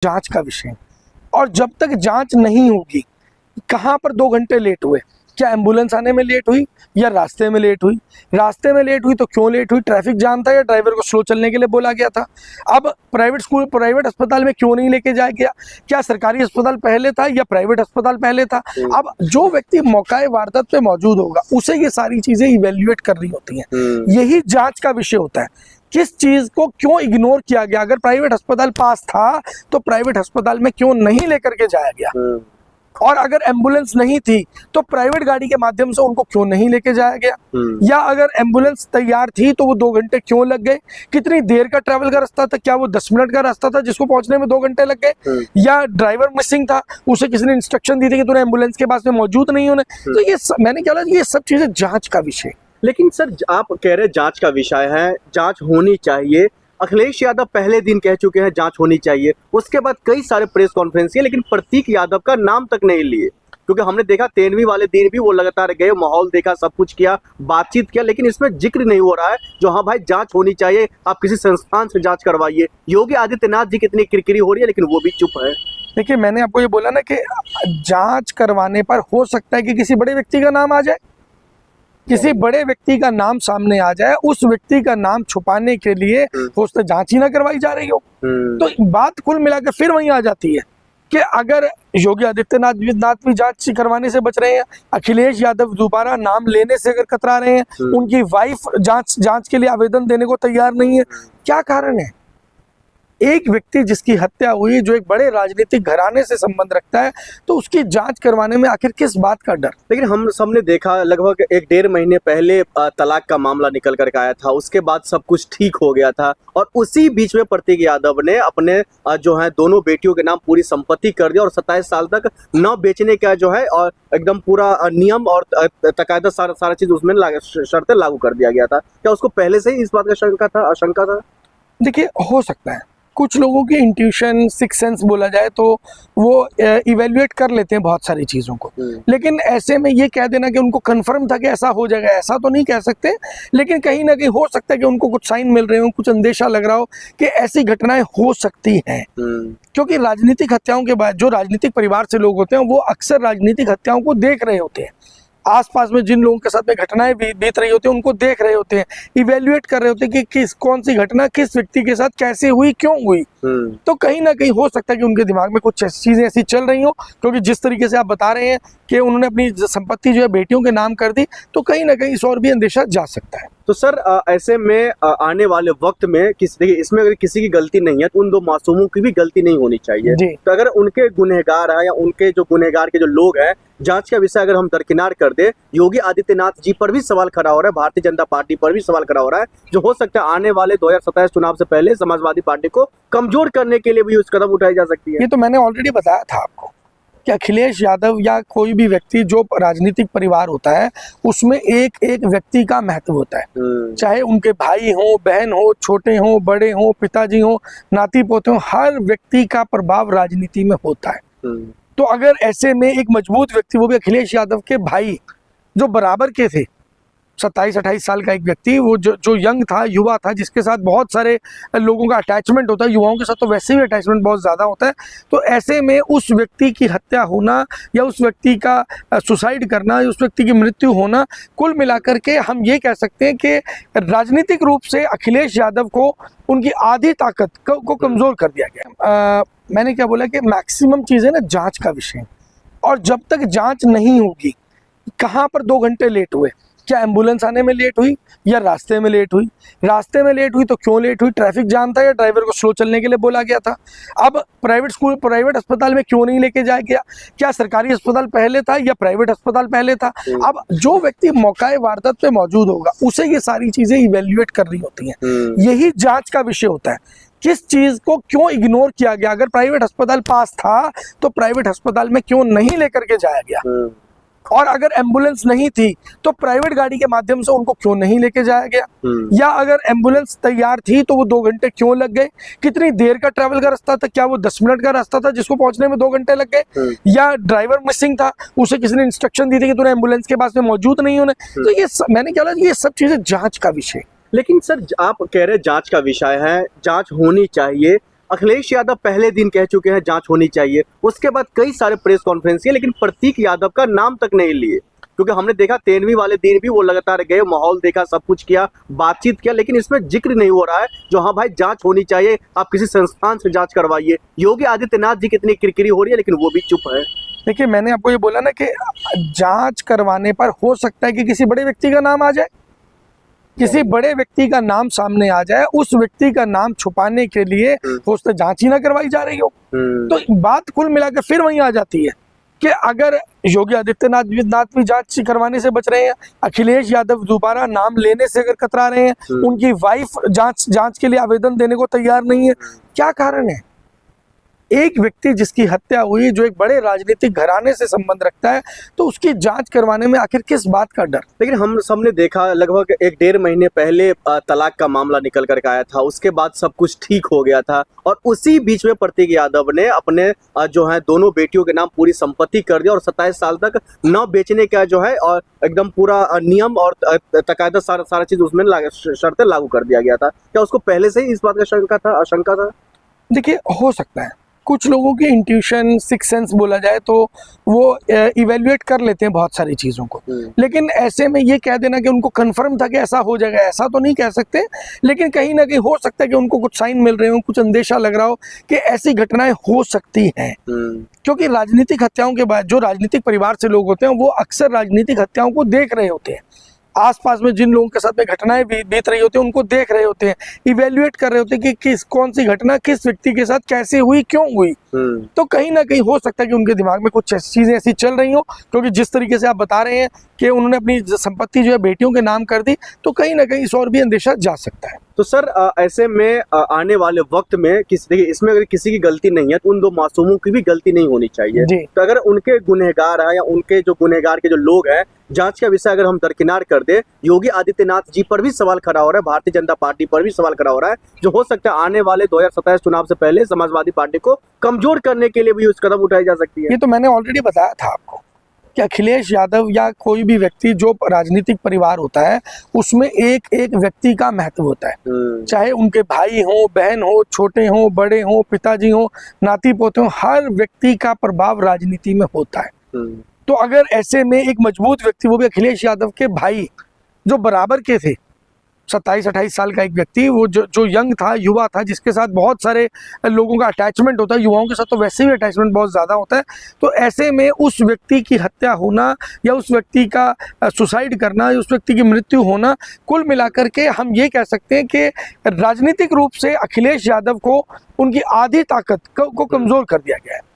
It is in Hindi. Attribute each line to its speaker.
Speaker 1: जांच का विषय। और जब तक जांच नहीं होगी, कहाँ पर 2 घंटे लेट हुए, क्या एम्बुलेंस आने में लेट हुई या रास्ते में लेट हुई? रास्ते में लेट हुई तो क्यों लेट हुई? ट्रैफिक जाम था या ड्राइवर को स्लो चलने के लिए बोला गया था? अब प्राइवेट अस्पताल में क्यों नहीं लेके जाया गया? क्या सरकारी अस्पताल पहले था या प्राइवेट अस्पताल पहले था? अब जो व्यक्ति मौका वारदात पे मौजूद होगा उसे ये सारी चीजें इवेल्युएट करनी होती हैं। यही जांच का विषय होता है। किस चीज को क्यों इग्नोर किया गया? अगर प्राइवेट अस्पताल पास था तो प्राइवेट अस्पताल में क्यों नहीं लेकर के जाया गया? और अगर एम्बुलेंस नहीं थी तो प्राइवेट गाड़ी के माध्यम से उनको क्यों नहीं लेके जाया गया? या अगर एम्बुलेंस तैयार थी तो वो 2 घंटे क्यों लग गए? कितनी देर का ट्रैवल का रास्ता था? क्या वो 10 मिनट का रास्ता था जिसको पहुंचने में 2 घंटे लग गए? या ड्राइवर मिसिंग था, उसे किसी ने इंस्ट्रक्शन दी थी कि तूने एम्बुलेंस के पास में मौजूद नहीं होने? तो ये मैंने क्या लगा, ये सब चीजें जांच का विषय।
Speaker 2: लेकिन सर आप कह रहे जांच का विषय है, जांच होनी चाहिए। अखिलेश यादव पहले दिन कह चुके हैं जांच होनी चाहिए, उसके बाद कई सारे प्रेस कॉन्फ्रेंस किए, लेकिन प्रतीक यादव का नाम तक नहीं लिए। क्योंकि हमने देखा 13वीं वाले दिन भी वो लगातार गए, माहौल देखा, सब कुछ किया, बातचीत किया, लेकिन इसमें जिक्र नहीं हो रहा है जो हाँ भाई जांच होनी चाहिए, आप किसी संस्थान से जांच करवाइए। योगी आदित्यनाथ जी कितनी किरकिरी हो रही है लेकिन वो भी चुप है।
Speaker 1: देखिए, मैंने आपको ये बोला ना कि जांच करवाने पर हो सकता है कि किसी बड़े व्यक्ति का नाम आ जाए, किसी बड़े व्यक्ति का नाम सामने आ जाए, उस व्यक्ति का नाम छुपाने के लिए हो सकता है जांच ही ना करवाई जा रही हो। तो बात कुल मिलाकर फिर वहीं आ जाती है कि अगर योगी आदित्यनाथ भी जांच करवाने से बच रहे हैं, अखिलेश यादव दोबारा नाम लेने से अगर कतरा रहे हैं, उनकी वाइफ जांच के लिए आवेदन देने को तैयार नहीं है, क्या कारण है? एक व्यक्ति जिसकी हत्या हुई, जो एक बड़े राजनीतिक घराने से संबंध रखता है, तो उसकी जांच करवाने में आखिर किस बात का डर?
Speaker 2: लेकिन हम सबने देखा लगभग 1-1.5 महीने पहले तलाक का मामला निकल कर आया था, उसके बाद सब कुछ ठीक हो गया था, और उसी बीच में प्रतीक यादव ने अपने जो है दोनों बेटियों के नाम पूरी संपत्ति कर दी और 27 साल तक न बेचने का जो है और एकदम पूरा नियम और कायदा सारा चीज उसमें शर्तें लागू कर दिया गया था। क्या उसको पहले से ही इस बात का आशंका था?
Speaker 1: देखिए, हो सकता है कुछ लोगों की इंट्यूशन, सिक्स सेंस बोला जाए तो वो इवेल्युएट कर लेते हैं बहुत सारी चीज़ों को, लेकिन ऐसे में ये कह देना कि उनको कंफर्म था कि ऐसा हो जाएगा, ऐसा तो नहीं कह सकते। लेकिन कहीं ना कहीं हो सकता है कि उनको कुछ साइन मिल रहे हो, कुछ अंदेशा लग रहा हो कि ऐसी घटनाएं हो सकती हैं। क्योंकि राजनीतिक हत्याओं के बाद जो राजनीतिक परिवार से लोग होते हैं वो अक्सर राजनीतिक हत्याओं को देख रहे होते हैं, आसपास में जिन लोगों के साथ में घटनाएं बीत रही होती हैं उनको देख रहे होते हैं, इवेल्युएट कर रहे होते हैं कि कौन सी घटना किस व्यक्ति के साथ कैसे हुई, क्यों हुई। तो कहीं ना कहीं हो सकता है कि उनके दिमाग में कुछ चीजें ऐसी चल रही हो, क्योंकि जिस तरीके से आप बता रहे हैं कि उन्होंने अपनी संपत्ति जो है बेटियों के नाम कर दी, तो कहीं ना कहीं इस और भी अंदेशा जा सकता है।
Speaker 2: तो सर ऐसे में आने वाले वक्त में देखिए, इसमें अगर किसी की गलती नहीं है तो उन 2 मासूमों की भी गलती नहीं होनी चाहिए। तो अगर उनके गुनहगार है या उनके जो गुनहगार के जो लोग हैं, जांच का विषय अगर हम दरकिनार कर दे, योगी आदित्यनाथ जी पर भी सवाल खड़ा हो रहा है, भारतीय जनता पार्टी पर भी सवाल खड़ा हो रहा है, जो हो सकता है आने वाले 2027 चुनाव से पहले समाजवादी पार्टी को कमजोर करने के लिए भी उस कदम उठाई जा सकती है।
Speaker 1: ये तो मैंने ऑलरेडी बताया था आपको कि अखिलेश यादव या कोई भी व्यक्ति जो राजनीतिक परिवार होता है उसमें एक एक व्यक्ति का महत्व होता है, चाहे उनके भाई हो, बहन हो, छोटे हो, बड़े हो, पिताजी हो, नाती पोते हो, हर व्यक्ति का प्रभाव राजनीति में होता है। तो अगर ऐसे में एक मजबूत व्यक्ति, वो भी अखिलेश यादव के भाई जो बराबर के थे, 27-28 साल का एक व्यक्ति, वो जो यंग था, युवा था, जिसके साथ बहुत सारे लोगों का अटैचमेंट होता है, युवाओं के साथ तो वैसे भी अटैचमेंट बहुत ज़्यादा होता है, तो ऐसे में उस व्यक्ति की हत्या होना या उस व्यक्ति का सुसाइड करना या उस व्यक्ति की मृत्यु होना, कुल मिलाकर के हम ये कह सकते हैं कि राजनीतिक रूप से अखिलेश यादव को उनकी आधी ताकत को कमज़ोर कर दिया गया। मैंने क्या बोला कि मैक्सिमम चीज़ें ना जांच का विषय, और जब तक जांच नहीं होगी, कहाँ पर 2 घंटे लेट हुए, क्या एम्बुलेंस आने में लेट हुई या रास्ते में लेट हुई? रास्ते में लेट हुई तो क्यों लेट हुई? ट्रैफिक जाम था या ड्राइवर को स्लो चलने के लिए बोला गया था? अब प्राइवेट अस्पताल में क्यों नहीं लेके जाया गया? क्या सरकारी अस्पताल पहले था या प्राइवेट अस्पताल पहले था? अब जो व्यक्ति मौका वारदात पे मौजूद होगा उसे ये सारी चीजें इवेल्युएट करनी होती हैं। यही जांच का विषय होता है। किस चीज को क्यों इग्नोर किया गया? अगर प्राइवेट अस्पताल पास था तो प्राइवेट अस्पताल में क्यों नहीं लेकर के जाया गया? और अगर एम्बुलेंस नहीं थी तो प्राइवेट गाड़ी के माध्यम से उनको क्यों नहीं लेके जाया गया? या अगर एम्बुलेंस तैयार थी तो वो 2 घंटे क्यों लग गए? कितनी देर का ट्रैवल का रास्ता था? क्या वो 10 मिनट का रास्ता था जिसको पहुंचने में 2 घंटे लग गए? या ड्राइवर मिसिंग था, उसे किसी ने इंस्ट्रक्शन दी थी कि तूने एम्बुलेंस के पास में मौजूद नहीं होने? तो ये मैंने क्या लगा, ये सब चीजें जांच का विषय।
Speaker 2: लेकिन सर आप कह रहे जांच का विषय है, जांच होनी चाहिए। अखिलेश यादव पहले दिन कह चुके हैं जांच होनी चाहिए, उसके बाद कई सारे प्रेस कॉन्फ्रेंस किए, लेकिन प्रतीक यादव का नाम तक नहीं लिए। क्योंकि हमने देखा 13वीं वाले दिन भी वो लगातार गए, माहौल देखा, सब कुछ किया, बातचीत किया, लेकिन इसमें जिक्र नहीं हो रहा है जो हाँ भाई जांच होनी चाहिए, आप किसी संस्थान से जांच करवाइए। योगी आदित्यनाथ जी की इतनी किरकिरी हो रही है, लेकिन वो भी चुप है।
Speaker 1: देखिए, मैंने आपको ये बोला ना कि जांच करवाने पर हो सकता है कि किसी बड़े व्यक्ति का नाम आ जाए, किसी बड़े व्यक्ति का नाम सामने आ जाए, उस व्यक्ति का नाम छुपाने के लिए हो सकता है जांच ही ना करवाई जा रही हो। तो बात कुल मिलाकर फिर वहीं आ जाती है कि अगर योगी आदित्यनाथ भी जांच करवाने से बच रहे हैं, अखिलेश यादव दोबारा नाम लेने से अगर कतरा रहे हैं, उनकी वाइफ जांच के लिए आवेदन देने को तैयार नहीं है, क्या कारण है? एक व्यक्ति जिसकी हत्या हुई, जो एक बड़े राजनीतिक घराने से संबंध रखता है, तो उसकी जांच करवाने में आखिर किस बात का डर?
Speaker 2: लेकिन हम सबने देखा लगभग 1-1.5 महीने पहले तलाक का मामला निकल कर आया था, उसके बाद सब कुछ ठीक हो गया था, और उसी बीच में प्रतीक यादव ने अपने जो है दोनों बेटियों के नाम पूरी संपत्ति कर दिया और 27 साल तक न बेचने का जो है और एकदम पूरा नियम और तकायदा सारा चीज उसमें शर्तें लागू कर दिया गया था। क्या उसको पहले से ही इस बात का आशंका था?
Speaker 1: देखिए, हो सकता है कुछ लोगों की इंट्यूशन, सिक्स सेंस बोला जाए तो वो इवेल्युएट कर लेते हैं बहुत सारी चीज़ों को, लेकिन ऐसे में ये कह देना कि उनको कंफर्म था कि ऐसा हो जाएगा, ऐसा तो नहीं कह सकते। लेकिन कहीं ना कहीं हो सकता है कि उनको कुछ साइन मिल रहे हो, कुछ अंदेशा लग रहा हो कि ऐसी घटनाएं हो सकती हैं। क्योंकि राजनीतिक हत्याओं के बाद जो राजनीतिक परिवार से लोग होते हैं, वो अक्सर राजनीतिक हत्याओं को देख रहे होते हैं, आसपास में जिन लोगों के साथ में घटनाएं बीत रही होती हैं उनको देख रहे होते हैं, इवेल्युएट कर रहे होते हैं कि कौन सी घटना किस व्यक्ति के साथ कैसे हुई, क्यों हुई। तो कहीं ना कहीं हो सकता है कि उनके दिमाग में कुछ चीजें ऐसी चल रही हो, क्योंकि जिस तरीके से आप बता रहे हैं कि उन्होंने अपनी संपत्ति जो है बेटियों के नाम कर दी, तो कहीं ना कहीं इस और भी अंदेशा जा सकता है।
Speaker 2: तो सर ऐसे में आने वाले वक्त में देखिए, इसमें अगर किसी की गलती नहीं है तो उन दो मासूमों की भी गलती नहीं होनी चाहिए। तो अगर उनके गुनहगार है या उनके जो गुनहगार के जो लोग हैं, जांच का विषय अगर हम दरकिनार कर दे, योगी आदित्यनाथ जी पर भी सवाल खड़ा हो रहा है, भारतीय जनता पार्टी पर भी सवाल खड़ा हो रहा है, जो हो सकता है आने वाले 2027 चुनाव से पहले समाजवादी पार्टी को कमजोर करने के लिए भी उस कदम उठाई जा सकती है।
Speaker 1: ये तो मैंने ऑलरेडी बताया था आपको कि अखिलेश यादव या कोई भी व्यक्ति जो राजनीतिक परिवार होता है, उसमें एक एक व्यक्ति का महत्व होता है। चाहे उनके भाई हो, बहन हो, छोटे हो, बड़े हो, पिताजी हो, नाती पोते हो, हर व्यक्ति का प्रभाव राजनीति में होता है। तो अगर ऐसे में एक मजबूत व्यक्ति, वो भी अखिलेश यादव के भाई जो बराबर के थे, 27-28 साल का एक व्यक्ति, वो जो यंग था, युवा था, जिसके साथ बहुत सारे लोगों का अटैचमेंट होता है, युवाओं के साथ तो वैसे भी अटैचमेंट बहुत ज़्यादा होता है। तो ऐसे में उस व्यक्ति की हत्या होना या उस व्यक्ति का सुसाइड करना या उस व्यक्ति की मृत्यु होना, कुल मिलाकर के हम ये कह सकते हैं कि राजनीतिक रूप से अखिलेश यादव को उनकी आधी ताकत को कमज़ोर कर दिया गया है।